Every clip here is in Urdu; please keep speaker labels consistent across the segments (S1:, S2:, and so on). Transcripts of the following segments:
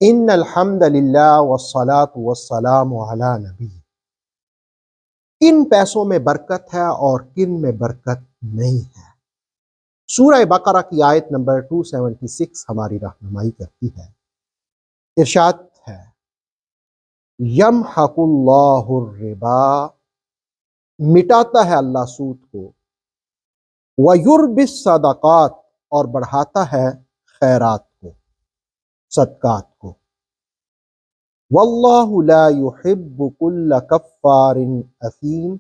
S1: ان الحمد للہ والصلاة والسلام علی نبی، کن پیسوں میں برکت ہے اور کن میں برکت نہیں ہے۔ سورہ بقرہ کی آیت نمبر 276 ہماری رہنمائی کرتی ہے۔ ارشاد ہے یمحق اللہ الربا، مٹاتا ہے اللہ سود کو، ویربی الصدقات، اور بڑھاتا ہے خیرات کو، صدقات کو۔ واللہ لا یحب کل کفار اثیم،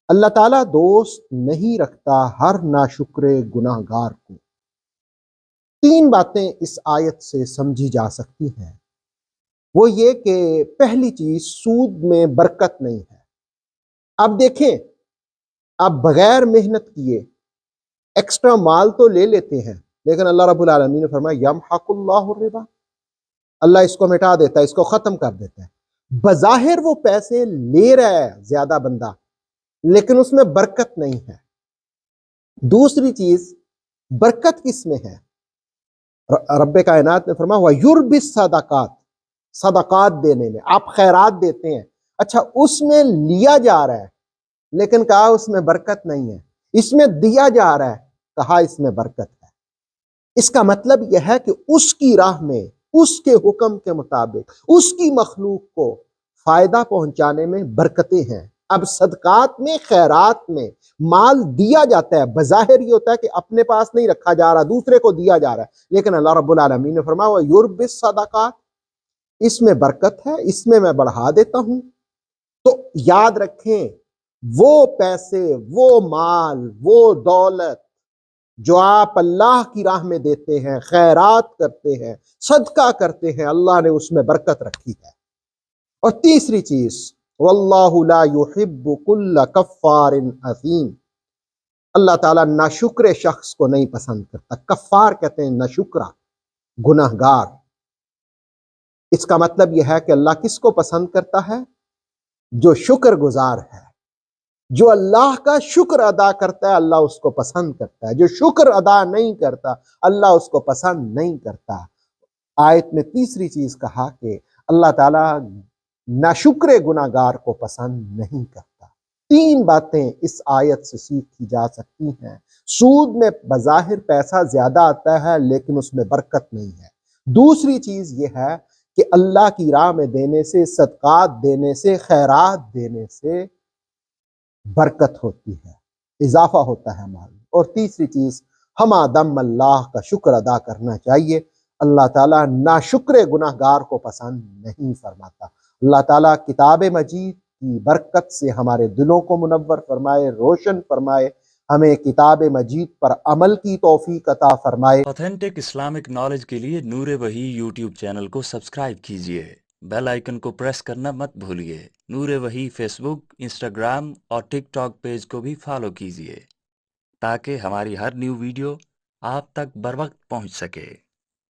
S1: اللہ تعالیٰ دوست نہیں رکھتا ہر ناشکر گناہ گار کو۔ تین باتیں اس آیت سے سمجھی جا سکتی ہیں۔ وہ یہ کہ پہلی چیز، سود میں برکت نہیں ہے۔ اب دیکھیں، آپ بغیر محنت کیے ایکسٹرا مال تو لے لیتے ہیں، لیکن اللہ رب العالمین نے فرمایا یمحق اللہ الربا، اللہ اس کو مٹا دیتا ہے، اس کو ختم کر دیتا ہے۔ بظاہر وہ پیسے لے رہا ہے زیادہ بندہ، لیکن اس میں برکت نہیں ہے۔ دوسری چیز، برکت کس میں ہے؟ رب کائنات نے فرمایا وَيُرْبِ الصَّدَقَاتِ، صدقات دینے میں، آپ خیرات دیتے ہیں، اچھا اس میں لیا جا رہا ہے لیکن کہا اس میں برکت نہیں ہے، اس میں دیا جا رہا ہے، کہا اس میں برکت ہے۔ اس کا مطلب یہ ہے کہ اس کی راہ میں، اس کے حکم کے مطابق، اس کی مخلوق کو فائدہ پہنچانے میں برکتیں ہیں۔ اب صدقات میں، خیرات میں مال دیا جاتا ہے، بظاہر یہ ہوتا ہے کہ اپنے پاس نہیں رکھا جا رہا، دوسرے کو دیا جا رہا ہے، لیکن اللہ رب العالمین نے فرمایا وَيُرْبِ الصَّدَقَاتِ، اس میں برکت ہے، اس میں بڑھا دیتا ہوں۔ تو یاد رکھیں، وہ پیسے، وہ مال، وہ دولت جو آپ اللہ کی راہ میں دیتے ہیں، خیرات کرتے ہیں، صدقہ کرتے ہیں، اللہ نے اس میں برکت رکھی ہے۔ اور تیسری چیز، واللہ لا یحب کل کفار اثیم، اللہ تعالیٰ ناشکر شخص کو نہیں پسند کرتا۔ کفار کہتے ہیں ناشکرہ، گناہ گار۔ اس کا مطلب یہ ہے کہ اللہ کس کو پسند کرتا ہے؟ جو شکر گزار ہے، جو اللہ کا شکر ادا کرتا ہے، اللہ اس کو پسند کرتا ہے۔ جو شکر ادا نہیں کرتا، اللہ اس کو پسند نہیں کرتا۔ آیت میں تیسری چیز کہا کہ اللہ تعالیٰ ناشکر گناہ گار کو پسند نہیں کرتا۔ تین باتیں اس آیت سے سیکھی جا سکتی ہیں۔ سود میں بظاہر پیسہ زیادہ آتا ہے لیکن اس میں برکت نہیں ہے۔ دوسری چیز یہ ہے کہ اللہ کی راہ میں دینے سے، صدقات دینے سے، خیرات دینے سے برکت ہوتی ہے، اضافہ ہوتا ہے مال۔ اور تیسری چیز، ہم آدم اللہ کا شکر ادا کرنا چاہیے۔ اللہ تعالیٰ ناشکر گناہ گار کو پسند نہیں فرماتا۔ اللہ تعالیٰ کتاب مجید کی برکت سے ہمارے دلوں کو منور فرمائے، روشن فرمائے، ہمیں کتاب مجید پر عمل کی توفیق عطا فرمائے۔
S2: آتھینٹک اسلامک نالج کے لیے نور وحی یوٹیوب چینل کو سبسکرائب کیجیے، بیل آئیکن کو پریس کرنا مت بھولیے۔ نور وحی فیس بک، انسٹاگرام اور ٹک ٹاک پیج کو بھی فالو کیجیے تاکہ ہماری ہر نیو ویڈیو آپ تک بر وقت پہنچ سکے۔